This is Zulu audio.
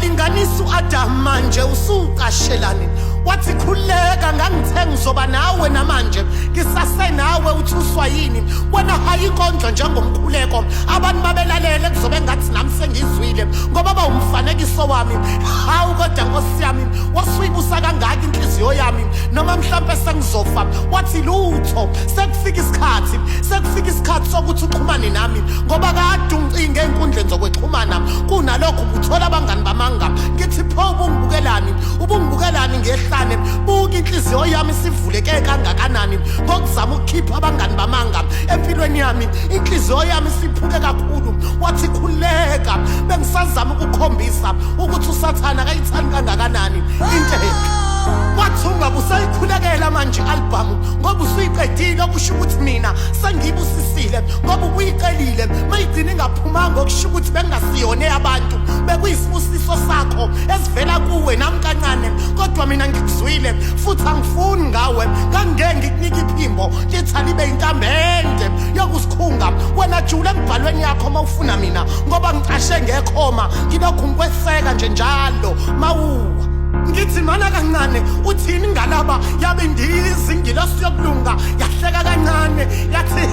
walinganisa u-Adam manje usuqashelani wathi khuleka ngangithe ngizoba nawe namanje ngisasenawe uthuswa yini wena hayikondlo njengomkhuleko abantu babelalele kuzobe ngathi nami sengizwile ngoba bawumfanekiso wami hawu kodwa Nkosi yami wasuyibusa kangaka inhliziyo yami noma mhlawumbe sengizofa wathi lutho sekufika isikhathi sokuthi uxhumane nami ngoba kade ungicinge enkundleni zokwexhumana kunalokho ubuthola abangani bamanga ngithi pho ubungibukelani ngehlane buka inhliziyo yami sivuleke kangakanani ngokuzama ukukhipha abangani bamanga empilweni yami inhliziyo yami siphuke kakhulu wathi khuleka bengisazama ukukhombisa ukuthi uSathane akayithandi kangakanani into wathi ungabe usayikhulekela manje i-album ngoba usuyiqedile okusho ukuthi mina sengibusisile ngoba ubuyiqelile mayigcina ingaphumanga okusho ukuthi bengasiyone abantu bekuyisibusiso sakho esivela kuwe nami kancane kodwa mina ngikuzwile futhi angifuni ngawe ngangeke ngikunika iphimbo lithi libe intambende yokusikhunga wena jule emibhalweni yakho mawufuna mina ngoba ngicashe ngekhoma ngilokhu ngikweseka nje njalo mawuwa ngithi mana kancane uthini ngalaba yabe ndiyizingilosi yokulunga yahleka kancane yathi